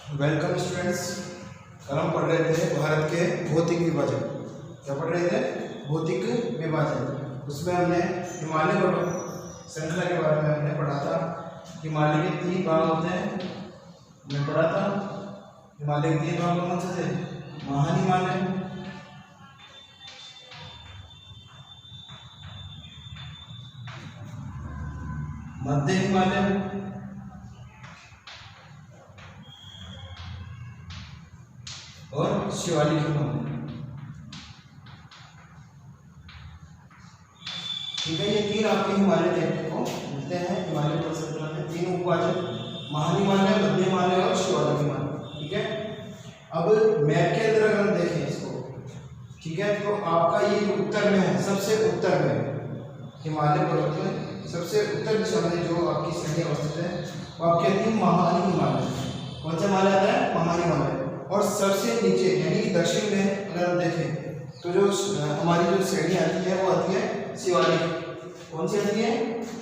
Welcome students. कल हम पढ़ रहे थे भारत के भौतिक विभाजन। क्या पढ़ रहे थे? भौतिक विभाजन। उसमें हमने हिमालय पर्वत श्रृंखला के बारे में हमने पढ़ा था। हिमालय के 3 भाग होते हैं, हमने पढ़ा था। हिमालय के 3 भाग कौन से थे? महान हिमालय, मध्य हिमालय और शिवालिक हिमालय। ठीक है, ये 3 आपके हिमालय देखने को मिलते हैं। हिमालय पर्वत श्रृंखला में 3 उपविभाजन, महान हिमालय, मध्य हिमालय और शिवालिक हिमालय। ठीक है, अब मैप के अंदर अगर हम देखें इसको, ठीक है, तो आपका ये उत्तर में है, सबसे उत्तर में हिमालय पर्वत में सबसे उत्तर दिशा में जो आपकी श्रेणी अवस्थित है वो आप कहते हैं महान हिमालय। कौन सा हिमालय आता है? महान हिमालय। और सबसे नीचे यानी दक्षिण में अगर हम देखें तो जो हमारी जो श्रेणी आती है वो आती है शिवालिक। कौन सी आती है?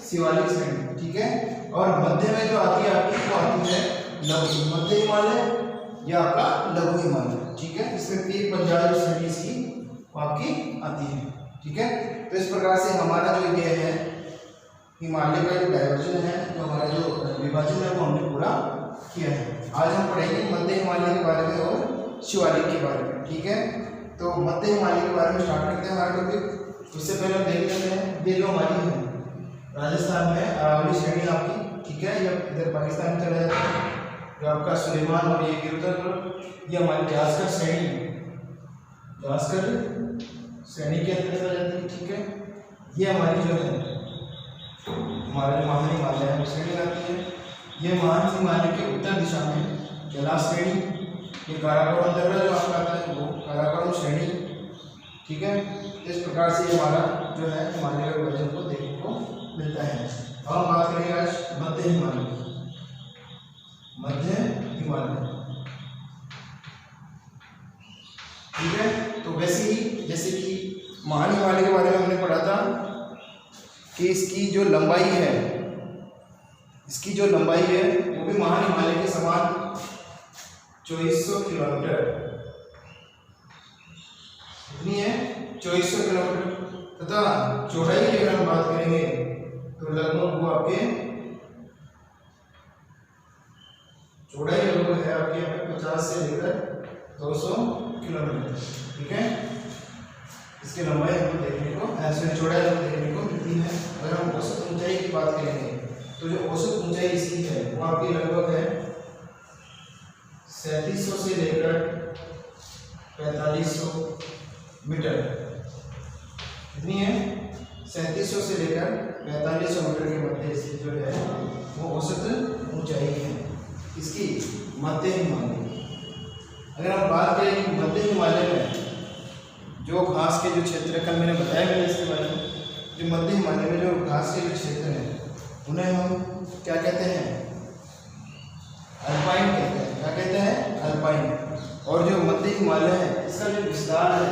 शिवालिक श्रेणी। ठीक है, और मध्य में जो आती है आपकी वो आती है लघु मध्य हिमालय या आपका लघु हिमालय। ठीक है, इसमें 3 पंजाब श्रेणी इसकी आपकी आती है। ठीक है, तो इस प्रकार से हमारा जो ये है हिमालय का जो डाइवर्जन है, जो हमारा जो विभाजन है वो हमने पूरा किया है। आज हम पढ़ेंगे मध्य हिमालय के बारे में और शिवालिक के बारे में। ठीक है, तो मध्य हिमालय के बारे में स्टार्ट करते हैं हमारा टॉपिक। उससे पहले हम देख लेते हैं ये जो हमारी है राजस्थान में अरावली श्रेणी आपकी। ठीक है, या इधर पाकिस्तान में चला जाता है जो आपका सुलेमान और ये गिरधर, ये हमारी जास्कर श्रेणी, जास्कर श्रेणी के अंतर्गत आ जाती है। ठीक है, ये हमारी जो है हमारा जो महान हिमालय है श्रेणी आती है। ये महान हिमालय के उत्तर दिशा में कैलाश श्रेणी, ये काराकोरम अंतर्गत जो आपका आता है वो काराकोरम श्रेणी। ठीक है, इस प्रकार से हमारा जो है हिमालय के विभाजन को देखने को मिलता है। अब हम बात करेंगे आज मध्य हिमालय। मध्य हिमालय, ठीक है, तो वैसे ही जैसे कि महान हिमालय के बारे में हमने पढ़ा था कि इसकी जो लंबाई है, इसकी जो लंबाई है वो भी महान हिमालय के समान 2400 किलोमीटर कितनी है? 2400 किलोमीटर। तथा चौड़ाई की अगर हम बात करेंगे तो लगभग वो आपके चौड़ाई लगभग है आपके 50 से लेकर 200 किलोमीटर। ठीक है, इसकी लंबाई हमको देखने को ऐसे चौड़ाई हमको देखने को मिलती है। अगर हम औसत ऊंचाई की बात करेंगे तो जो औसत ऊंचाई इसकी है वो आपकी लगभग है 3700 से लेकर 4500 मीटर। कितनी है? 3700 से लेकर 4500 मीटर के मध्य इसकी जो है वो औसत ऊंचाई है इसकी मध्य हिमालय। अगर हम बात करें कि मध्य हिमालय में जो घास के जो क्षेत्र, कल मैंने बताया मैंने इसके बारे में, जो मध्य हिमालय में जो घास के जो क्षेत्र हैं उन्हें हम क्या कहते हैं? अल्पाइन कहते हैं। क्या कहते हैं? अल्पाइन। और जो मध्य हिमालय है इसका जो विस्तार है,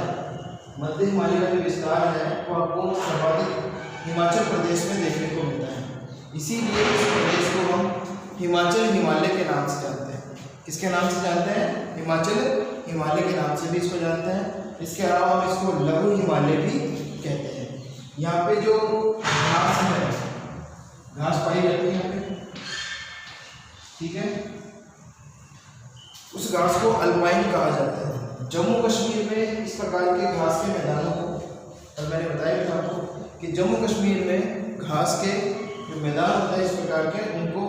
मध्य हिमालय का जो विस्तार है वो आपको सर्वाधिक हिमाचल प्रदेश में देखने को मिलता है। इसीलिए इस प्रदेश को हम हिमाचल हिमालय के नाम से जानते हैं। किसके नाम से जानते हैं? हिमाचल हिमालय के नाम से भी इसको जानते हैं। इसके अलावा हम इसको लघु हिमालय भी कहते हैं। यहाँ पे जो घास है, घास पाई जाती है यहाँ पे, ठीक है, उस घास को अल्पाइन कहा जाता है। जम्मू कश्मीर में इस प्रकार के घास के मैदानों को, और मैंने बताया था आपको कि जम्मू कश्मीर में घास के जो मैदान होता है इस प्रकार के, उनको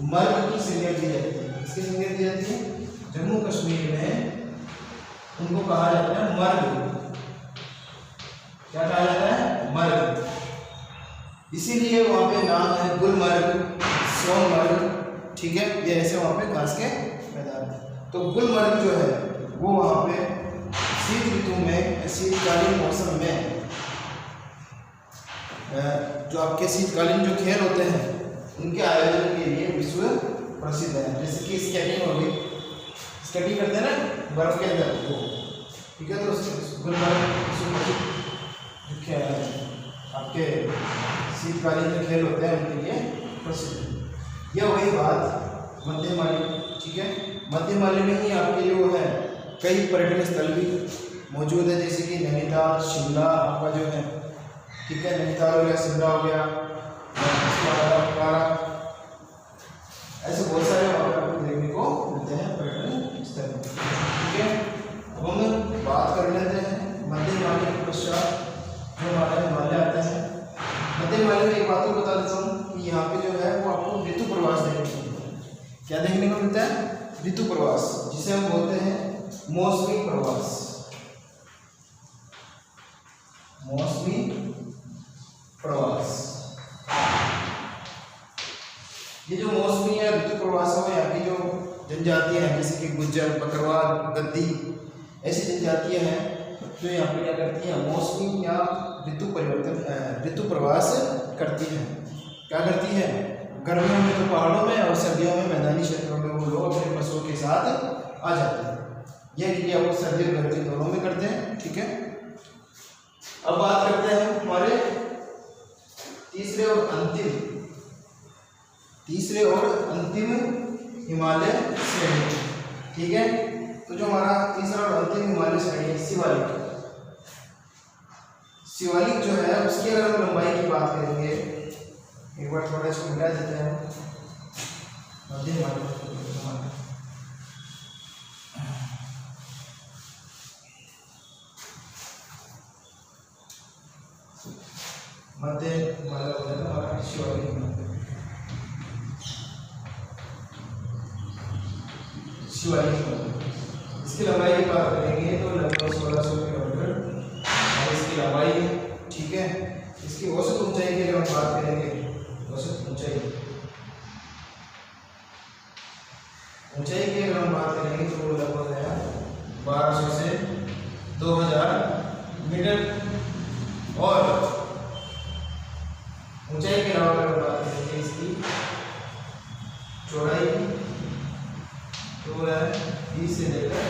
मर्ग की संज्ञा दी जाती है। किसकी संज्ञा दी जाती है? जम्मू कश्मीर में उनको कहा जाता है मर्ग। क्या कहा जाता है? मर्ग। इसीलिए वहाँ पे नाम है गुलमर्ग, सोनमर्ग। ठीक है, ये ऐसे वहाँ पे घास के मैदान है। तो गुलमर्ग जो है वो वहाँ पे शीत ऋतु में, शीतकालीन मौसम में जो आपके शीतकालीन जो खेल होते हैं उनके आयोजन के लिए विश्व प्रसिद्ध है। जैसे कि स्केटिंग हो गई, स्केटिंग करते हैं ना बर्फ के अंदर वो, ठीक है, तो गुलमर्ग जो आपके शीतकालीन जो खेल होते हैं उनके लिए प्रसिद्ध है। यह वही बात मध्य हिमालय, ठीक है। मध्य हिमालय में ही आपके जो है कई पर्यटन स्थल भी मौजूद है, जैसे कि नैनीताल, शिमला आपका जो है, ठीक है, नैनीताल हो गया, शिमला हो गया, ऐसे बहुत सारे वहाँ पर आपको देखने को मिलते हैं पर्यटन स्थल, ठीक है। अब हम बात कर लेते हैं मध्य हिमालय के पश्चात जो हमारा हिमालय आता है। मध्य हिमालय में एक बात को बता देता हूँ कि यहाँ पे जो है वो आपको ऋतु प्रवास देखने को मिलता है। क्या देखने को मिलता है? ऋतु प्रवास, जिसे हम बोलते हैं मौसमी प्रवास। मौसमी प्रवास, ये जो मौसमी या ऋतु प्रवास है यहाँ की जो जनजातियाँ हैं, जैसे कि गुज्जर, बकरवाल, गद्दी, ऐसी जनजातियाँ हैं जो यहाँ पे क्या करती हैं, मौसमी या ऋतु प्रवास करती हैं। क्या करती हैं? गर्मियों में तो पहाड़ों में और सर्दियों में मैदानी क्षेत्रों में वो लोग अपने पशुओं के साथ आ जाते हैं। यह क्रिया वो सर्दी और गर्मी दोनों में करते हैं, ठीक है। अब बात करते हैं हमारे तीसरे और अंतिम हिमालय श्रेणी, ठीक है। तो जो हमारा तीसरा और अंतिम हिमालय श्रेणी है शिवालिक। शिवालिक जो है उसकी अगर हम लंबाई की बात करेंगे, एक बार थोड़ा इसको मिटा देते हैं। मध्य हिमालय, हो जाता हमारा शिवालिक। इसकी लंबाई की बात करेंगे तो लगभग 1600 किलोमीटर और इसकी लंबाई, ठीक है। इसकी औसत ऊंचाई की अगर हम बात करेंगे, औसत ऊंचाई की अगर हम बात करेंगे तो वो लगभग है 1200 से 2000 मीटर। और ऊंचाई के अलावा अगर बात करेंगे इसकी चौड़ाई तो है 20 से लेकर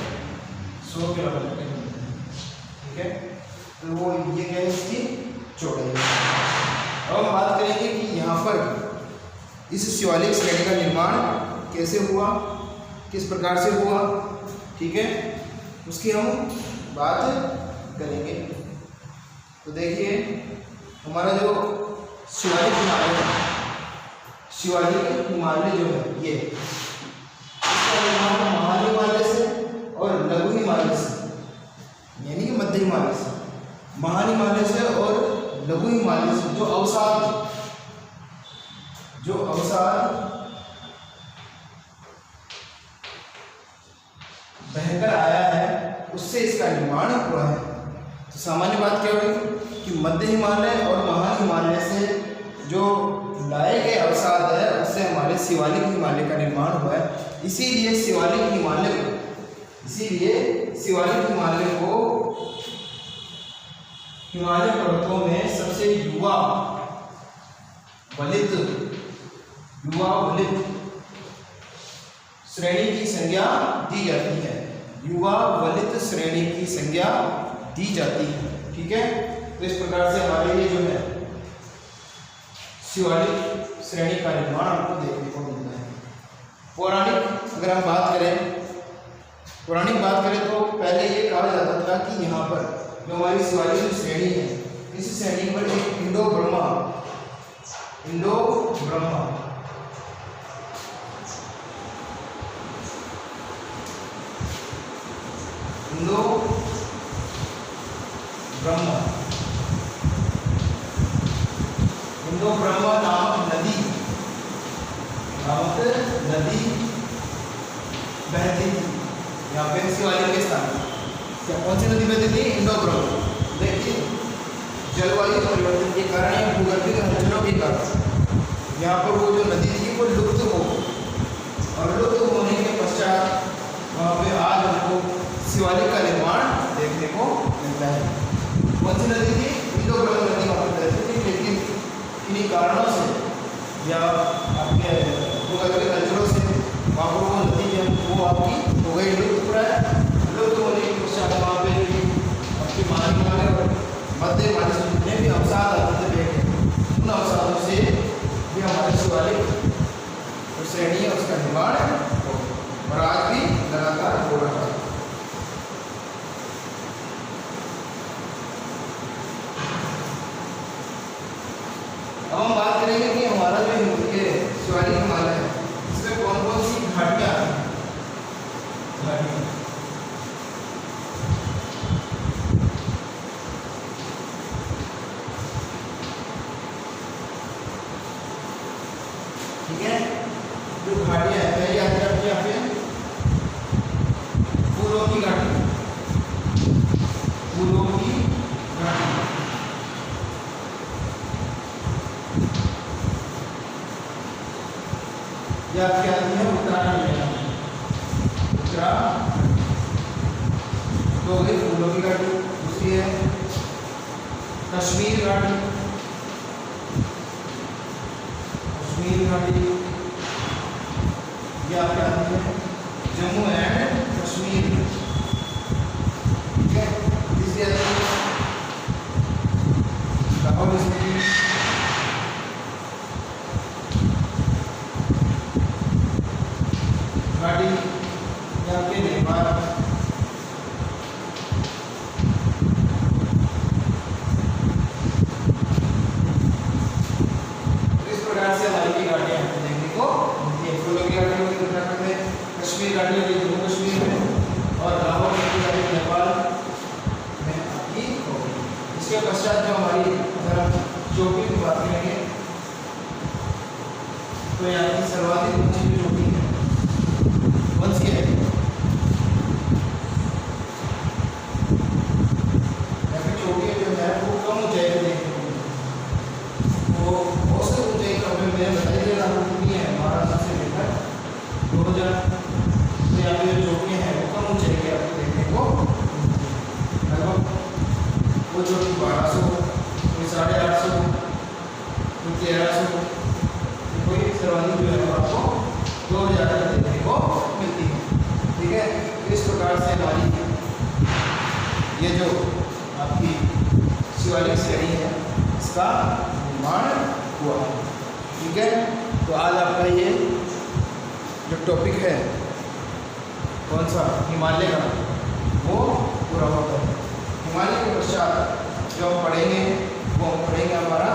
100 किलोमीटर तक, ठीक है। तो वो ये क्या है इसकी चौड़ाई। अब हम बात करेंगे कि यहाँ पर इस शिवालिक श्रेणी का निर्माण कैसे हुआ, किस प्रकार से हुआ, ठीक है, उसकी हम बात करेंगे। तो देखिए हमारा जो शिवालिक हिमालय जो है ये महान हिमालय से और लघु हिमालय से, यानी कि मध्य हिमालय से, महान हिमालय से और लघु हिमालय से जो अवसाद बहकर आया है उससे इसका निर्माण हुआ है। तो सामान्य बात क्या हुई कि मध्य हिमालय और महान हिमालय से जो लाए गए अवसाद है उससे हमारे शिवालिक हिमालय का निर्माण हुआ है। इसीलिए शिवालिक हिमालय को हिमालय पर्वतों में सबसे युवा वलित श्रेणी की संज्ञा दी जाती है। युवा वलित श्रेणी की संज्ञा दी जाती है, ठीक है। तो इस प्रकार से हमारे ये जो है शिवालिक श्रेणी का निर्माण आपको देखने को मिलता है। पौराणिक अगर हम बात करें तो पहले ये कहा जाता था कि यहाँ पर जो हमारी शिवालिक श्रेणी है, इस श्रेणी पर एक इंडो ब्रह्मा नामक नदी बहती थी यहाँ पे शिवालिक के स्थान। क्या कौन सी नदी बहती थी? इंडो ब्रह्मा। देखिए जलवायु परिवर्तन के कारण या भूगर्भिक हलचलों के कारण यहाँ पर वो जो नदी थी वो लुप्त होने के पश्चात वहाँ पे आज हमको शिवालिक का निर्माण देखने को मिलता है। कौन सी नदी थी? इंडो ब्रह्मा नदी वहाँ पर बहती थी, लेकिन इन्हीं कारणों से या आपके भूगर्भिक हलचलों से वहाँ पर वो नदी वो आपकी हो गई लुप्त होने के पश्चात वहाँ पे आपके महान हिमालय और मध्य हिमालय से जितने भी अवसाद आते थे उन अवसादों से भी हमारे शिवालिक श्रेणी है उसका निर्माण हो, और आज भी लगातार हो रहा है। अब हम बात करेंगे कि हमारा जो ये शिवालिक हिमालय है इसमें कौन कौन सी घाटियां हैं। घाटियां ठीक है, जो घाटियां है पहली आती है आपकी यहाँ पे फूलों की घाटी, फूलों की घाटी। ये आपकी आती है उत्तराखंड में, उत्तराखंड तो गई फूलों की घाटी। दूसरी है कश्मीर घाटी, कश्मीर घाटी ये आपकी आती है जम्मू एंड कश्मीर, ठीक है। तीसरी आती है लाहौल स्पीति, घाटी ये आपके नेपाल, इस प्रकार से हमारी की घाटियां देखने को मिलती है। फूलों की घाटी होगी उत्तराखंड में, कश्मीर घाटी होगी जम्मू कश्मीर में, और लाहौल की घाटी नेपाल में आपकी होगी। इसके पश्चात जो हमारी अगर हम चोटी की बात करेंगे तो यहाँ की सर्वाधिक ऊंची जो चोटी है वंश की है, चोटी जो है वो कम ऊंचाई पे देखने को मिलती है। वो औसत ऊंचाई का मैं बताई दे रहा हूँ कितनी है महाराष्ट्र से लेकर 2000, तो यहाँ पे जो चोटियाँ हैं वो कम ऊंचाई के आपको देखने को लगभग वो चोटी 1200, कोई 850, कोई 1300, कोई सर्वाधिक जो है आपको 2000 तक देखने को मिलती है, ठीक है। इस प्रकार से हमारी ये जो आपकी शिवालिक श्रेणी है इसका निर्माण हुआ है, ठीक है। तो आज आपका ये जो टॉपिक है कौन सा हिमालय का वो पूरा होता है। हिमालय के पश्चात जो हम पढ़ेंगे वो हम पढ़ेंगे हमारा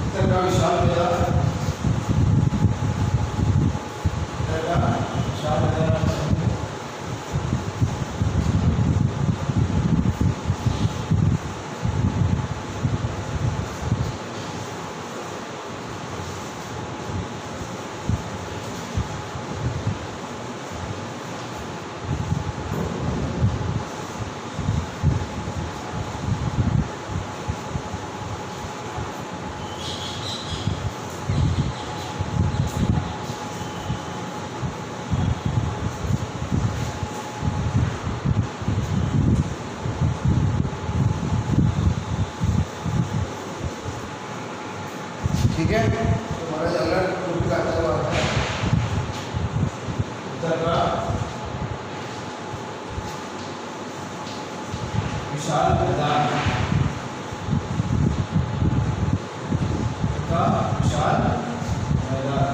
उत्तर का विशाल मैदान, उत्तर का विशाल मैदान, ठीक है। तो हमारा अगला टॉपिक आता हुआ है उत्तर का विशाल मैदान, का विशाल मैदान,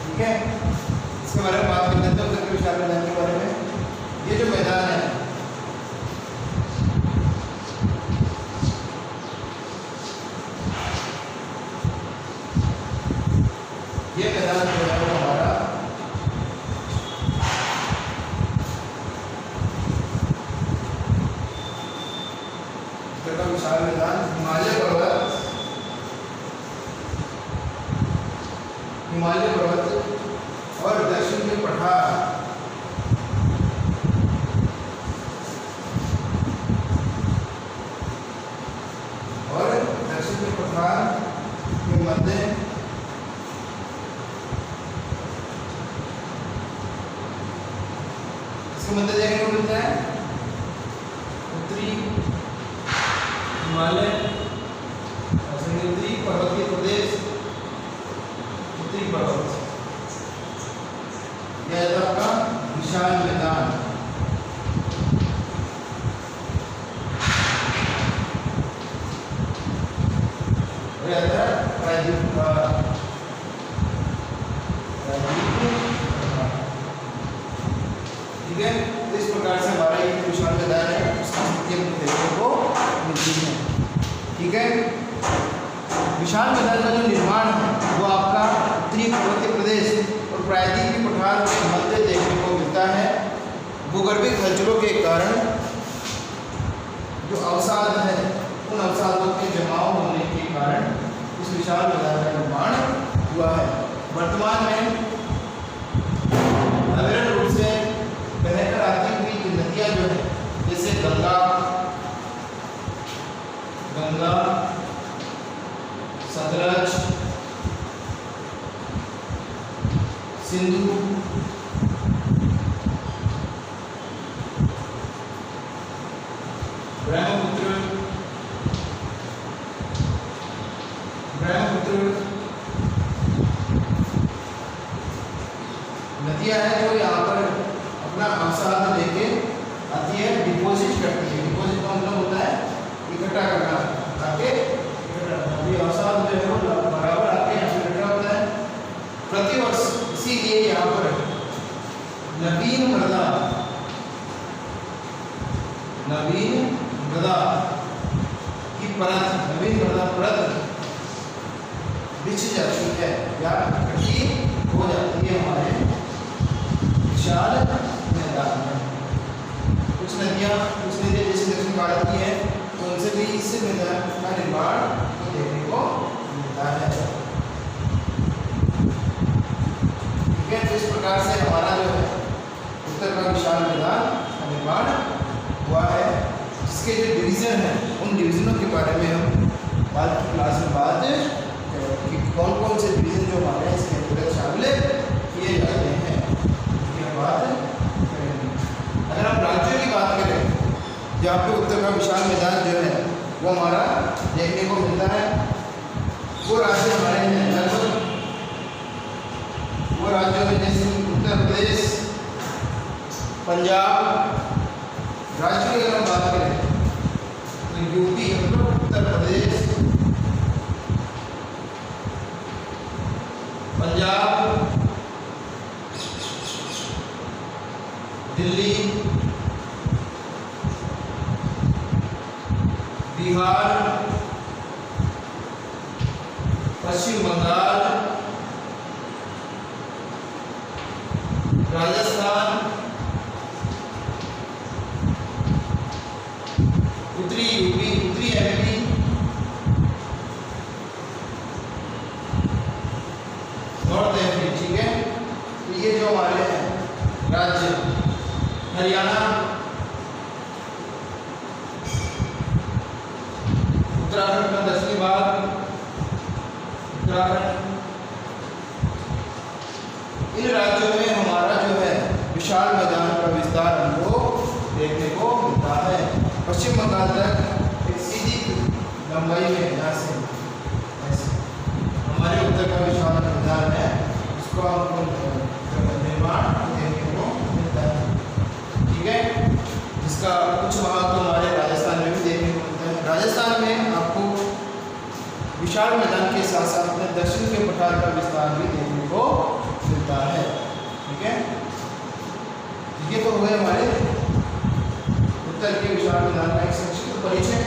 ठीक है। इसके बारे में बात कर लेते हैं उत्तर के विशाल मैदान के बारे में। ये जो मैदान है ये मैदान जो है वो हमारा विशाल मैदान हिमालय पर्वत, हिमालय पर्वत और दक्षिण में पठार, और दक्षिण में पठार के मध्य मध्य देखने को मिलता है उत्तरी हिमालय, उत्तरी पर्वतीय प्रदेश, उत्तरी पर्वत, यह आपका विशाल मैदान। और ये आता है प्रायद्वीप पठार। ठीक है, इस प्रकार से हमारा ये विशाल मैदान है उसकी स्थिति हमको देखने को मिलती है। ठीक है, विशाल मैदान का जो निर्माण है वो आपका उत्तरी पर्वतीय प्रदेश और प्रायद्वीपीय पठार के मध्य देखने को मिलता है। भूगर्भिक हलचलों के कारण जो अवसाद है उन अवसादों के जमाव होने के कारण इस विशाल मैदान का निर्माण हुआ है। वर्तमान में अविरल रूप से बहकर आती हुई जो नदियाँ जो है जैसे गंगा, सतलज, सिंधु, ब्रह्मपुत्र नदियाँ हैं जो यहाँ पर अपना अवसाद लेके आती है, डिपोजिट करती है। डिपोजिट का मतलब होता है इकट्ठा करना, आके अभी अवसाद जो है वो बराबर आके यहाँ पे इकट्ठा होता है प्रतिवर्ष। इसीलिए यहाँ पर नवीन मृदा की परत बिछ जाती है या इकट्ठी हो जाती है हमारे विशाल मैदान में। कुछ नदियाँ जैसे दक्षिण भारत की है तो उनसे भी इस मैदान का निर्माण देखने को मिलता है। ठीक है, तो इस प्रकार से हमारा जो है उत्तर का विशाल मैदान का निर्माण हुआ है, जिसके जो डिवीज़न है उन डिवीज़नों के बारे में हम बाद की क्लास में बात कि कौन कौन से डिवीज़न जो हमारे इसके अंतर्गत शामिल किए जाते हैं बात करेंगे। अगर हम राज्यों की बात करें जहाँ पे उत्तर का विशाल मैदान जो है वो हमारा देखने को मिलता है, वो राज्य हमारे हैं लगभग वो राज्यों में जैसे उत्तर प्रदेश, पंजाब। राज्यों की अगर हम बात करें तो यूपी मतलब उत्तर प्रदेश, पंजाब, दिल्ली, बिहार, पश्चिम बंगाल, राजस्थान, उत्तरी यूपी, उत्तरी एमपी, नॉर्थ एमपी। ठीक है, तो ये जो हमारे हैं राज्य, हरियाणा, उत्तराखंड का दक्षिणी भाग, उत्तराखंड। इन राज्यों में हमारा जो है विशाल मैदान का विस्तार हमको देखने को मिलता है। पश्चिम बंगाल तक एक सीधी लंबाई में यहाँ से ऐसे हमारे उत्तर का विशाल मैदान है, उसको हमको निर्माण देखने को मिलता है। ठीक है, जिसका कुछ भाग तो हमारे राजस्थान में भी देखने को मिलता है। राजस्थान में आपको विशाल मैदान के साथ साथ में दक्षिण के पठार का विस्तार भी देखने को मिलता है। ठीक है, ये तो हुए हमारे उत्तर के विशाल मैदान का एक संक्षिप्त परिचय।